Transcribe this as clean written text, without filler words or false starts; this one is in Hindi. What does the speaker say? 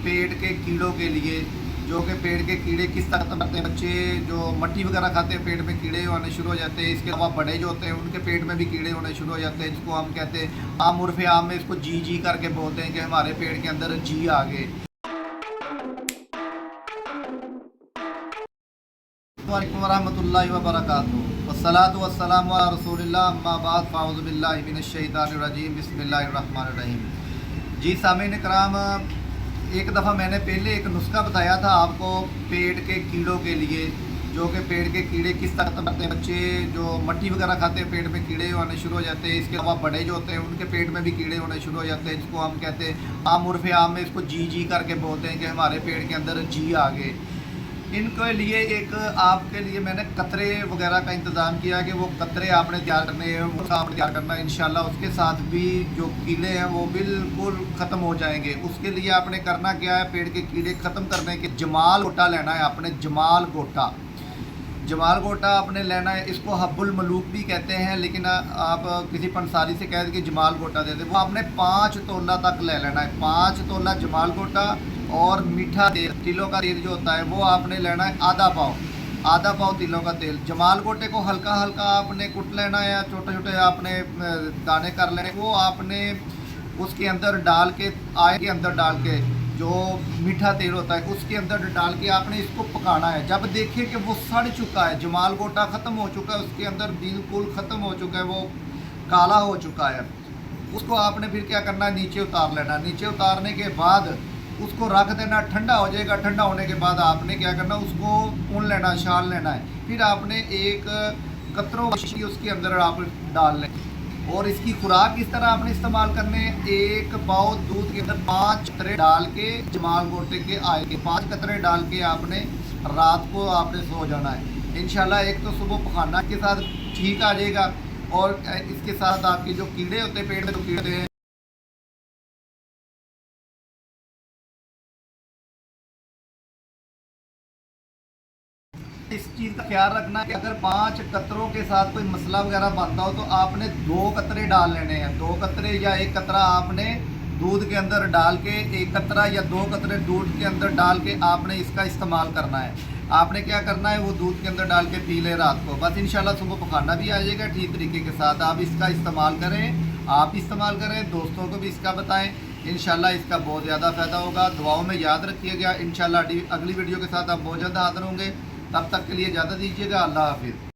पेट के कीड़ों के लिए, जो कि पेट के कीड़े किस तरह खत्म करते हैं। बच्चे जो मट्टी वगैरह खाते हैं पेट में कीड़े होने शुरू हो जाते हैं। इसके अलावा बड़े जो होते हैं उनके पेट में भी कीड़े होने शुरू हो जाते हैं, जिसको हम कहते हैं आम उर्फ़ आम में इसको जी जी करके बोलते हैं कि हमारे पेट के अंदर जी आ गए। वालेकुम वरहमतुल्लाहि वबरकातुहू वस्सलातु वस्सलामु अला रसूलिल्लाह अम्मा बाद फ़अऊज़ु बिल्लाहि मिनश शैतानिर रजीम बिस्मिल्लाहिर रहमानिर रहीम। जी सामीन इकराम, एक दफ़ा मैंने पहले एक नुस्खा बताया था आपको पेट के कीड़ों के लिए, जो कि पेट के कीड़े किस तरह खत्म करते हैं। बच्चे जो मट्टी वगैरह खाते हैं पेट में कीड़े होने शुरू हो जाते हैं। इसके अलावा बड़े जो होते हैं उनके पेट में भी कीड़े होने शुरू हो जाते हैं, जिसको हम कहते हैं आम उर्फ़ आम में इसको जी जी करके बोलते हैं कि हमारे पेट के अंदर जी आ गए। इनके लिए एक आपके लिए मैंने कतरे वगैरह का इंतज़ाम किया कि वो कतरे आपने तैयार करने हैं, वो आपने तैयार करना है इंशाल्लाह। उसके साथ भी जो कीड़े हैं वो बिल्कुल ख़त्म हो जाएंगे। उसके लिए आपने करना क्या है, पेट के कीड़े ख़त्म करने के जमाल गोटा लेना है आपने। जमाल गोटा आपने लेना है। इसको हब्बुल मलूक भी कहते हैं, लेकिन आप किसी पंसारी से कह दें कि जमाल गोटा दे दें। वो आपने 5 तोला तक ले लेना है। 5 तोला जमाल गोटा और मीठा तेल, तिलों का तेल जो होता है वो आपने लेना है आधा पाव तिलों का तेल। जमाल गोटे को हल्का हल्का आपने कुट लेना है, छोटे छोटे आपने दाने कर लेने। वो आपने उसके अंदर डाल के, आय के अंदर डाल के, जो मीठा तेल होता है उसके अंदर डाल के आपने इसको पकाना है। जब देखें कि वो सड़ चुका है, जमाल गोटा ख़त्म हो चुका है, उसके अंदर बिल्कुल ख़त्म हो चुका है, वो काला हो चुका है, उसको आपने फिर क्या करना है, नीचे उतार लेना। नीचे उतारने के बाद उसको रख देना, ठंडा हो जाएगा। ठंडा होने के बाद आपने क्या करना, उसको ऊन लेना, छान लेना है। फिर आपने एक कतरों उसके अंदर आप डाल लें। और इसकी खुराक किस तरह आपने इस्तेमाल करने हैं, 1 पाव दूध के अंदर 5 कतरे डाल के, जमाल गोटे के आए के 5 कतरे डाल के आपने रात को आपने सो जाना है इंशाल्लाह। एक तो सुबह पखाना के साथ ठीक आ जाएगा, और इसके साथ आपके जो कीड़े होते हैं पेट में, जो कीड़े हैं, इस चीज़ का ख्याल रखना है कि अगर 5 कतरों के साथ कोई मसला वगैरह बनता हो तो आपने 2 कतरे डाल लेने हैं। 2 कतरे या 1 कतरा आपने दूध के अंदर डाल के, 1 कतरा या 2 कतरे दूध के अंदर डाल के आपने इसका इस्तेमाल करना है। आपने क्या करना है, वो दूध के अंदर डाल के पी ले रात को, बस इंशाल्लाह सुबह पखाना भी आ जाएगा ठीक तरीके के साथ। आप इसका इस्तेमाल करें, आप इस्तेमाल करें, दोस्तों को भी इसका बताएं, इंशाल्लाह इसका बहुत ज़्यादा फ़ायदा होगा। दुआओं में याद रखिएगा। इंशाल्लाह अगली वीडियो के साथ आप बहुत ज़्यादा हाजिर होंगे। तब तक के लिए इजाज़त दीजिएगा। अल्लाह हाफिज़।